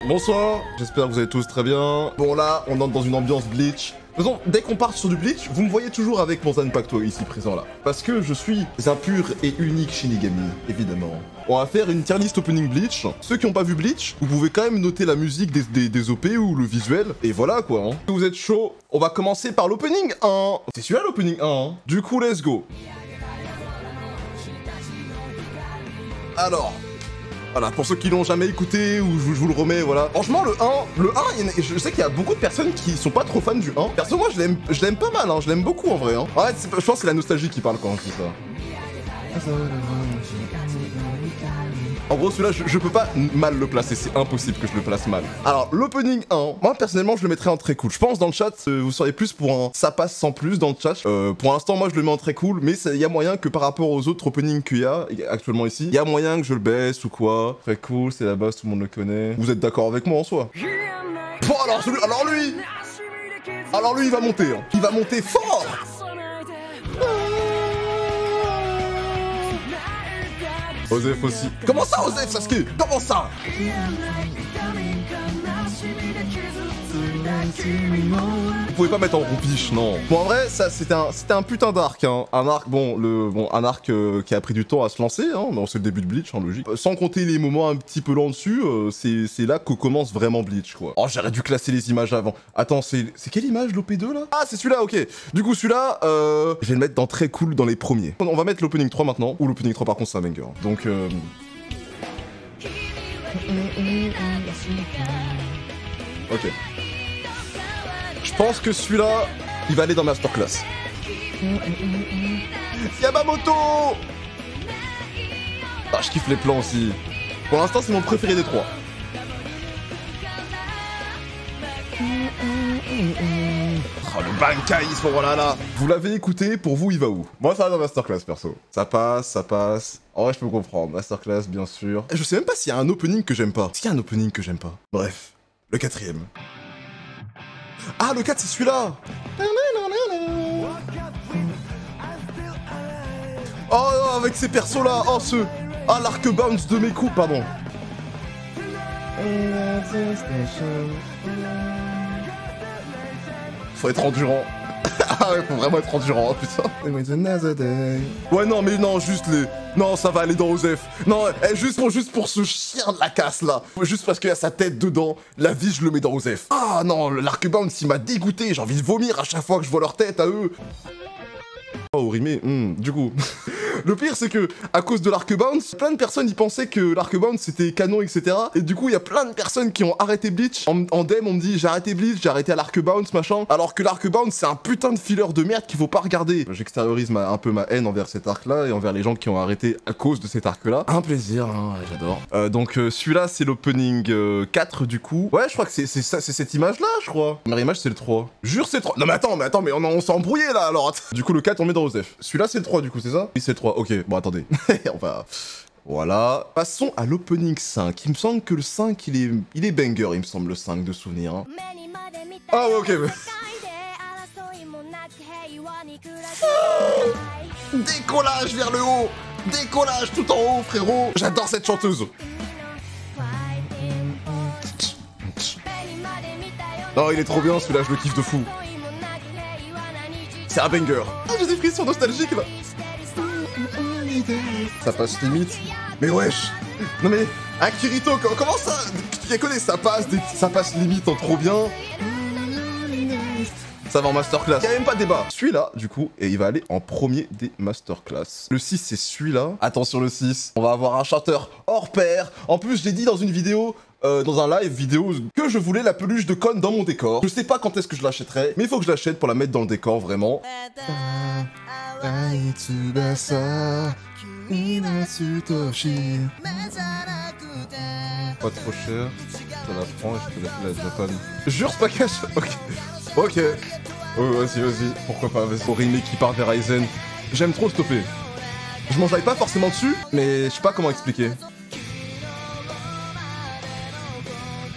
Bonsoir, j'espère que vous allez tous très bien. Bon là, on entre dans une ambiance Bleach. De toute façon, dès qu'on part sur du Bleach, vous me voyez toujours avec mon Zanpakuto ici présent là. Parce que je suis un pur et unique Shinigami, évidemment. On va faire une tier list opening Bleach. Ceux qui n'ont pas vu Bleach, vous pouvez quand même noter la musique des OP ou le visuel. Et voilà quoi. Hein. Si vous êtes chaud, on va commencer par l'opening 1. C'est celui-là l'opening 1. Hein. Du coup, let's go. Alors... Voilà, pour ceux qui l'ont jamais écouté, ou je vous le remets, voilà. Franchement, le 1, je sais qu'il y a beaucoup de personnes qui sont pas trop fans du 1. Perso, moi, je l'aime pas mal, hein, je l'aime beaucoup en vrai. Hein. Ouais, je pense que c'est la nostalgie qui parle quand je dis ça. En gros, celui-là, je peux pas mal le placer, c'est impossible que je le place mal. Alors, l'opening 1, moi, personnellement, je le mettrais en très cool. Je pense, dans le chat, vous seriez plus pour un ça passe sans plus dans le chat. Pour l'instant, moi, je le mets en très cool, mais il y a moyen que par rapport aux autres openings qu'il y a actuellement ici, il y a moyen que je le baisse ou quoi. Très cool, c'est la base, tout le monde le connaît. Vous êtes d'accord avec moi en soi? Bon, alors lui, il va monter. Hein. Il va monter fort. Osef aussi. Comment ça, Osef, Sasuke? Comment ça? Vous pouvez pas mettre en roupiche, non. Bon, en vrai, ça, c'était un putain d'arc, hein. Un arc, un arc qui a pris du temps à se lancer, hein. Non, c'est le début de Bleach, hein, logique. Sans compter les moments un petit peu lents dessus, c'est là que commence vraiment Bleach, quoi. Oh, j'aurais dû classer les images avant. Attends, c'est quelle image, l'OP2, là? Ah, c'est celui-là, ok. Du coup, celui-là, je vais le mettre dans très cool dans les premiers. On va mettre l'opening 3 maintenant, ou l'opening 3, par contre, c'est un banger. Donc, ok. Je pense que celui-là, il va aller dans Masterclass. Yamamoto! Ah, je kiffe les plans aussi. Pour l'instant, c'est mon préféré des trois. Oh, le Bankai, ce moment-là, là. Vous l'avez écouté, pour vous, il va où? Moi, ça va dans Masterclass, perso. Ça passe, ça passe. En vrai, je peux comprendre. Masterclass, bien sûr. Je sais même pas s'il y a un opening que j'aime pas. S'il y a un opening que j'aime pas. Bref, le quatrième. Ah, le 4, c'est celui-là. Oh, avec ces persos-là. Oh, ah, l'arc bounce de mes coups, pardon. Faut être endurant. Ah ouais, faut vraiment être endurant, putain. Ouais, non, mais non, juste les... Non, ça va aller dans Osef. Non, juste pour ce chien de la casse, là. Juste parce qu'il y a sa tête dedans, la vie, je le mets dans Osef. Ah non, l'arc bounce, il m'a dégoûté. J'ai envie de vomir à chaque fois que je vois leur tête à eux. Oh, rimé, du coup... Le pire, c'est que, à cause de l'arc bounce, plein de personnes y pensaient que l'arc bounce c'était canon, etc. Et du coup, il y a plein de personnes qui ont arrêté Bleach. En DM, on me dit j'ai arrêté Bleach, j'ai arrêté à l'arc bounce, machin. Alors que l'arc bounce, c'est un putain de filler de merde qu'il faut pas regarder. J'extériorise un peu ma haine envers cet arc-là et envers les gens qui ont arrêté à cause de cet arc-là. Un plaisir, hein, j'adore. Donc, celui-là, c'est l'opening 4, du coup. Ouais, je crois que c'est cette image-là, je crois. La image, c'est le 3. Jure, c'est le 3. Non, mais attends, mais on s'est embrouillé, là, alors. Du coup, le 4, on met dans Osef. Celui-là, c'est le 3, du coup, c'est ça? Oui, c'est le 3. Ok, bon, attendez. On va... Voilà. Passons à l'opening 5. Il me semble que le 5, il est banger, il me semble, le 5 de souvenir. Hein. Ah ouais, ok. Décollage vers le haut. Décollage tout en haut, frérot. J'adore cette chanteuse. Oh, il est trop bien, celui-là, je le kiffe de fou. C'est un banger. Ah, j'ai des frissons nostalgiques, là. Ça passe limite. Mais wesh. Non mais, Akirito, comment ça? Tu connais, ça passe limite en trop bien. Ça va en masterclass. Y'a même pas de débat. Celui-là, du coup, et il va aller en premier des masterclass. Le 6, c'est celui-là. Attention, le 6. On va avoir un chanteur hors pair. En plus, je l'ai dit dans une vidéo... dans un live vidéo que je voulais la peluche de Kon dans mon décor. Je sais pas quand est-ce que je l'achèterai, mais il faut que je l'achète pour la mettre dans le décor, vraiment. Pas trop cher, je te la prends et je te la file à Japan. Jure, c'est pas cash. Ok. Oh, vas-y, pourquoi pas, vas-y. Orime qui part vers Aizen. J'aime trop stopper. Je m'enjaille pas forcément dessus, mais je sais pas comment expliquer.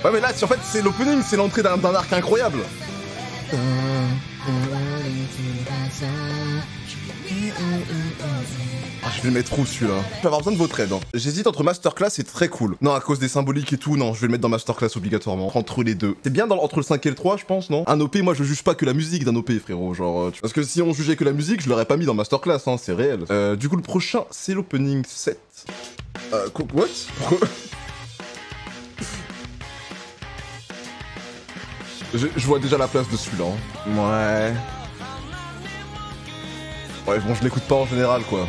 Ouais mais là en fait c'est l'opening, c'est l'entrée d'un arc incroyable. Ah, je vais le mettre où celui-là? Je vais avoir besoin de votre aide. Hein. J'hésite entre Masterclass et très cool. Non, à cause des symboliques et tout, non, je vais le mettre dans Masterclass obligatoirement. Entre les deux. C'est bien entre le 5 et le 3, je pense, non? Un OP, moi je juge pas que la musique d'un OP, frérot. Genre, parce que si on jugeait que la musique, je l'aurais pas mis dans Masterclass, hein, c'est réel. Du coup, le prochain, c'est l'opening 7. What? Pourquoi? Je vois déjà la place de celui-là. Hein. Ouais. Ouais, bon, je l'écoute pas en général, quoi.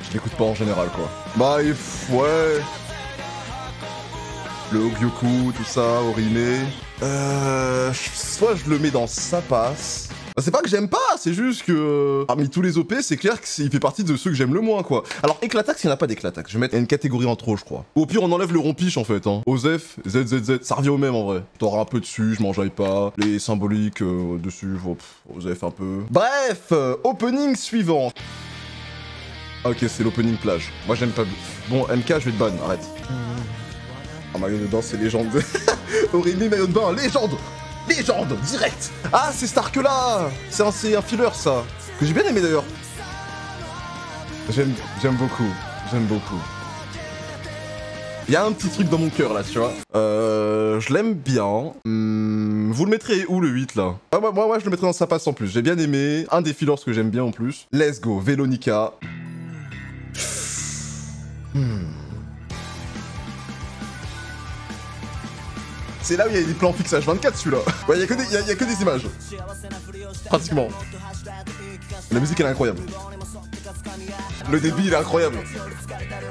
Je l'écoute pas en général, quoi. Bah, ouais. Le Hogyoku, tout ça, Orime. Soit je le mets dans Ça passe. Bah, c'est pas que j'aime pas, c'est juste que... Parmi tous les OP, c'est clair qu'il fait partie de ceux que j'aime le moins, quoi. Alors, Éclatax, il n'y en a pas d'Éclatax. Je vais mettre une catégorie en trop, je crois. Au pire, on enlève le rompiche, en fait, hein. Osef, ZZZ, ça revient au même, en vrai. T'auras un peu dessus, je m'enjaille pas. Les symboliques dessus, Osef un peu. Bref, opening suivant. Ok, c'est l'opening plage. Moi, j'aime pas... Bon, MK, je vais te ban, arrête. Oh, maillot de danse, c'est légende. Orime, maillot de bain, légende. Légende, direct. Ah, c'est cet arc-là. C'est un filler, ça. Que j'ai bien aimé, d'ailleurs. J'aime beaucoup. J'aime beaucoup. Il y a un petit truc dans mon cœur, là, tu vois. Je l'aime bien. Vous le mettrez où, le 8, là? Ah, moi, je le mettrais dans Sa passe en plus. J'ai bien aimé. Un des fillers que j'aime bien, en plus. Let's go, Vélonica. C'est là où il y a des plans fixes H24, celui-là. Ouais, il y a que des images. Pratiquement. La musique, elle est incroyable. Le débit, il est incroyable.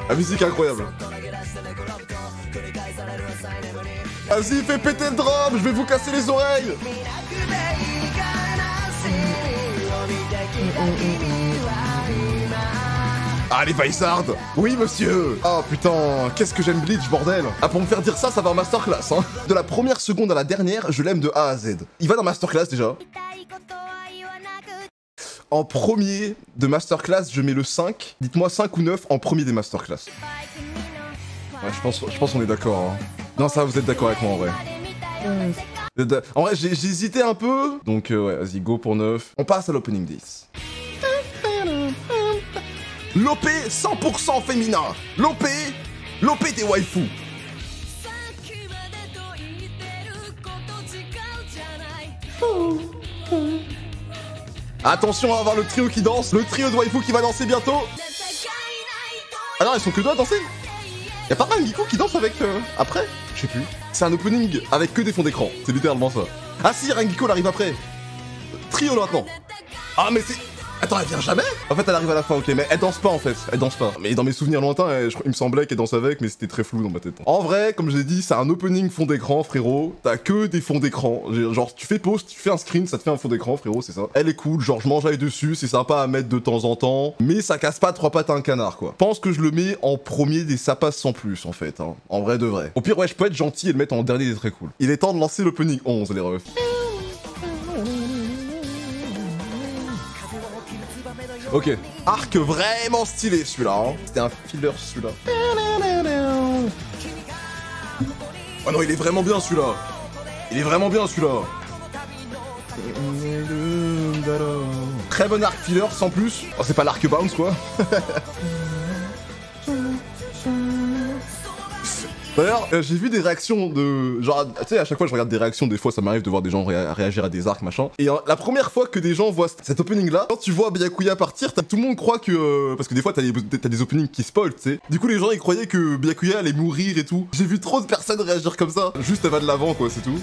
La musique est incroyable. Vas-y, fais péter le drum, je vais vous casser les oreilles. Allez, Vaisard. Oui, monsieur. Oh, putain, qu'est-ce que j'aime Bleach, bordel. Ah, pour me faire dire ça, ça va en Masterclass, hein. De la première seconde à la dernière, je l'aime de A à Z. Il va dans Masterclass, déjà. En premier de Masterclass, je mets le 5. Dites-moi 5 ou 9 en premier des Masterclass. Ouais, je pense qu'on est d'accord, hein. Non, ça, vous êtes d'accord avec moi, en vrai. En vrai, j'ai hésité un peu. Donc, ouais, vas-y, go pour 9. On passe à l'opening 10. L'OP 100% féminin. L'OP des waifus. Attention à avoir le trio qui danse. Le trio de waifus qui va danser bientôt. Ah non, ils sont que deux à danser. Y'a pas Rangiku qui danse avec... après? Je sais plus. C'est un opening avec que des fonds d'écran. C'est littéralement ça. Ah si, Rangiku elle arrive après. Trio là maintenant. Ah mais c'est... Attends, elle vient jamais? En fait, elle arrive à la fin, ok, mais elle danse pas en fait, elle danse pas. Mais dans mes souvenirs lointains, il me semblait qu'elle danse avec, mais c'était très flou dans ma tête. En vrai, comme je l'ai dit, c'est un opening fond d'écran, frérot. T'as que des fonds d'écran. Genre, tu fais pause, tu fais un screen, ça te fait un fond d'écran, frérot, c'est ça. Elle est cool, genre, je m'enjaille dessus, c'est sympa à mettre de temps en temps, mais ça casse pas trois pattes à un canard, quoi. Je pense que je le mets en premier des Ça passe sans plus, en fait, hein. En vrai de vrai. Au pire, ouais, je peux être gentil et le mettre en dernier des très cool. Il est temps de lancer l'opening 11, les refs. Ok, arc vraiment stylé celui-là, hein. C'était un filler celui-là. Oh non, il est vraiment bien celui-là. Il est vraiment bien celui-là. Très bon arc filler sans plus. Oh, c'est pas l'arc bounce quoi. D'ailleurs, j'ai vu des réactions de... Genre, tu sais, à chaque fois, je regarde des réactions, des fois, ça m'arrive de voir des gens réagir à des arcs, machin. Et la première fois que des gens voient cet opening-là, quand tu vois Byakuya partir, tout le monde croit que... parce que des fois, t'as des openings qui spoil, tu sais. Du coup, les gens, ils croyaient que Byakuya allait mourir et tout. J'ai vu trop de personnes réagir comme ça. Juste, elle va de l'avant, quoi, c'est tout.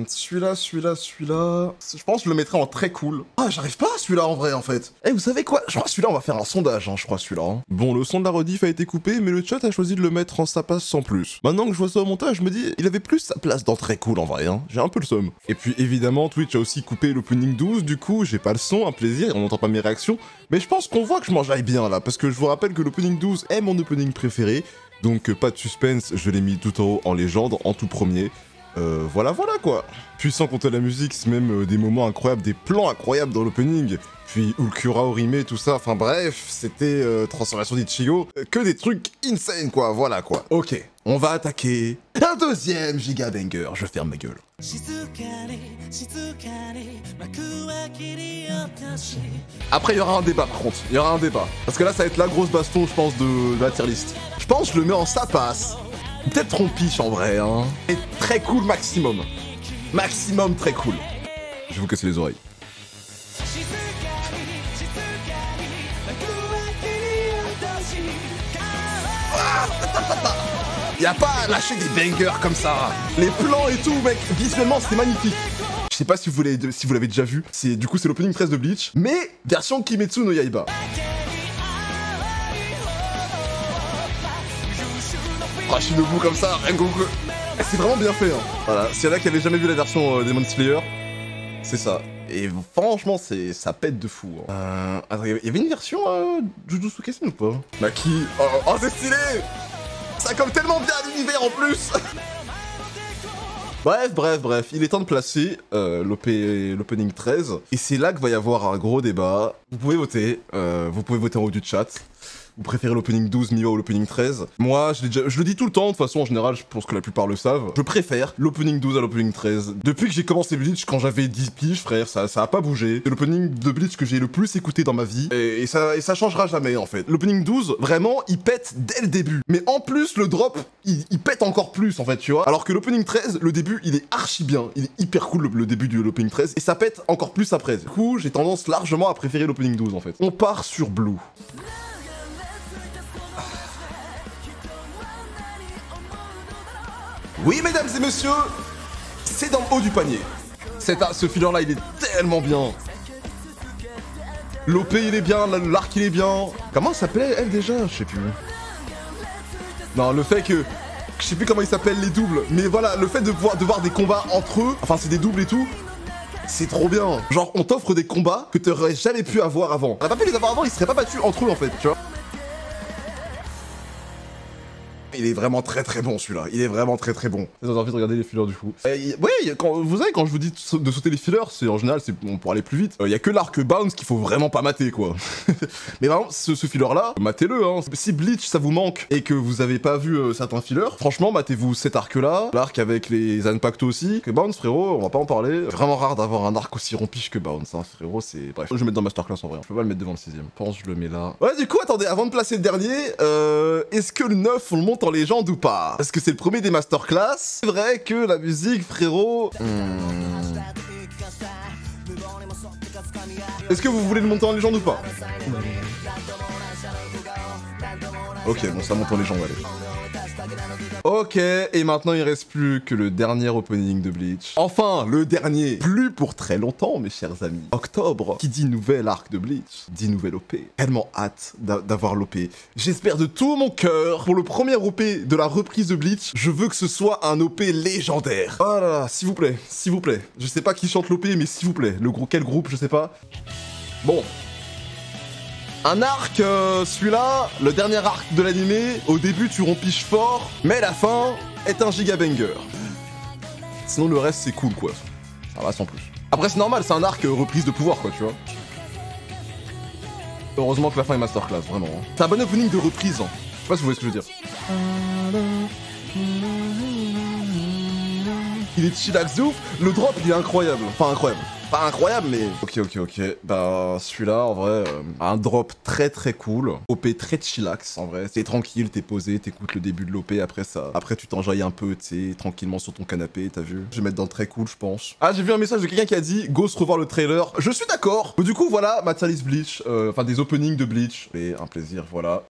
Celui-là... Je pense que je le mettrais en très cool. Ah, j'arrive pas à celui-là, en vrai, en fait. Eh, vous savez quoi? Je crois que celui-là, on va faire un sondage, hein, je crois, celui-là. Hein. Bon, le son de la rediff a été coupé, mais le chat a choisi de le mettre en Ça passe sans plus. Maintenant que je vois ça au montage, je me dis, il avait plus sa place dans très cool en vrai, hein. J'ai un peu le seum. Et puis évidemment, Twitch a aussi coupé l'opening 12, du coup, j'ai pas le son, un plaisir, on n'entend pas mes réactions. Mais je pense qu'on voit que je m'enjaille bien là, parce que je vous rappelle que l'opening 12 est mon opening préféré. Donc pas de suspense, je l'ai mis tout en haut en légende, en tout premier. voilà quoi. Puissant contre la musique, c'est même des moments incroyables, des plans incroyables dans l'opening. Puis Ulkura Orime, tout ça, enfin bref, c'était transformation d'Ichigo. Que des trucs insane quoi, voilà quoi. Ok, on va attaquer un deuxième giga banger, je ferme ma gueule. Après il y aura un débat par contre, il y aura un débat. Parce que là ça va être la grosse baston je pense de la tier list. Je pense que je le mets en ça passe. Peut-être trompiche en vrai hein. Et très cool maximum. Maximum très cool. Je vais vous casser les oreilles. Y'a pas à lâcher des bangers comme ça. Les plans et tout, mec, visuellement c'était magnifique. Je sais pas si vous l'avez déjà vu. Du coup c'est l'opening 13 de Bleach, mais version Kimetsu no Yaiba. Rashinobu comme ça, Rengoku. C'est vraiment bien fait. Hein. Voilà, s'il y en a qui avaient jamais vu la version Demon Slayer, c'est ça. Et franchement, ça pète de fou. Hein. Attends, il y avait une version Jujutsu Kaisen ou pas? Maki. Oh, c'est stylé. Ça comme tellement bien à l'univers en plus. Bref, il est temps de placer l'opening 13. Et c'est là que va y avoir un gros débat. Vous pouvez voter en haut du chat. Vous préférez l'opening 12 Miwa ou l'opening 13? Moi, je le dis tout le temps, de toute façon, en général, je pense que la plupart le savent. Je préfère l'opening 12 à l'opening 13. Depuis que j'ai commencé Bleach, quand j'avais 10 piges, frère, ça a pas bougé. C'est l'opening de Bleach que j'ai le plus écouté dans ma vie. Et ça changera jamais, en fait. L'opening 12, vraiment, il pète dès le début. Mais en plus, le drop, il pète encore plus, en fait, tu vois. Alors que l'opening 13, le début, il est archi bien. Il est hyper cool, le début de l'opening 13. Et ça pète encore plus après. Du coup, j'ai tendance largement à préférer l'opening 12, en fait. On part sur Blue. Oui, mesdames et messieurs, c'est dans le haut du panier. Ce filler-là, il est tellement bien. L'OP, il est bien, l'arc, il est bien. Comment elle s'appelait, elle, déjà? Je sais plus. Non, le fait que... Je sais plus comment ils s'appellent, les doubles. Mais voilà, le fait de voir des combats entre eux, enfin, c'est des doubles et tout, c'est trop bien. Genre, on t'offre des combats que t'aurais jamais pu avoir avant. On a pas pu les avoir avant, ils seraient pas battus entre eux, en fait, tu vois. Il est vraiment très bon celui-là, il est vraiment très bon. J'ai envie de regarder les fillers du coup. Oui, vous savez, quand je vous dis de sauter les fillers, c'est en général, pour aller plus vite. Il y a que l'arc Bounce qu'il faut vraiment pas mater quoi. Mais vraiment, ce filler-là, matez-le hein. Si Bleach ça vous manque et que vous avez pas vu certains fillers, franchement, matez-vous cet arc-là, l'arc avec les Zanpakuto aussi. Que Bounce, frérot, on va pas en parler. Vraiment rare d'avoir un arc aussi rompiche que Bounce, hein, frérot, c'est... Bref, je vais le mettre dans Masterclass en vrai. Je peux pas le mettre devant le 6ème. Je pense que je le mets là. Ouais, du coup, attendez, avant de placer le dernier, est-ce que le 9, on le monte en légende ou pas? Parce que c'est le premier des masterclass. C'est vrai que la musique, frérot... Est-ce que vous voulez le monter en légende ou pas? Ok, bon, ça monte en légende, allez. Ok, et maintenant il reste plus que le dernier opening de Bleach. Enfin, le dernier. Plus pour très longtemps, mes chers amis. Octobre, qui dit nouvel arc de Bleach, dit nouvelle OP. Tellement hâte d'avoir l'OP. J'espère de tout mon cœur, pour le premier OP de la reprise de Bleach, je veux que ce soit un OP légendaire. Oh là là, s'il vous plaît, s'il vous plaît. Je sais pas qui chante l'OP, mais s'il vous plaît. Quel groupe, je sais pas. Bon. Un arc, celui-là, le dernier arc de l'animé, au début tu rompiches fort, mais la fin est un giga banger. Sinon le reste c'est cool quoi, ça va sans plus. Après c'est normal, c'est un arc reprise de pouvoir quoi, tu vois. Heureusement que la fin est masterclass, vraiment. Hein. C'est un bon opening de reprise, hein. Je sais pas si vous voyez ce que je veux dire. Il est chillax de ouf, le drop il est incroyable, enfin incroyable. Pas incroyable, mais... Ok. Bah, celui-là, en vrai, un drop très cool. OP très chillax, en vrai. T'es tranquille, t'es posé, t'écoutes le début de l'OP, après tu t'enjailles un peu, tu sais, tranquillement sur ton canapé, t'as vu? Je vais mettre dans le très cool, je pense. Ah, j'ai vu un message de quelqu'un qui a dit « Go se revoir le trailer ». Je suis d'accord. Du coup, voilà, ma tier list Bleach, enfin des openings de Bleach. Et un plaisir, voilà.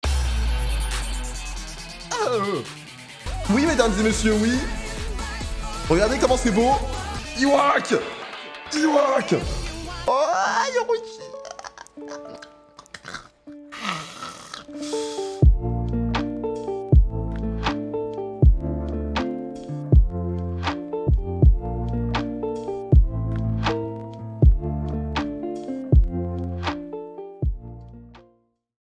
Oui, mesdames et messieurs, oui. Regardez comment c'est beau. Iwak! Oh, Yoruichi!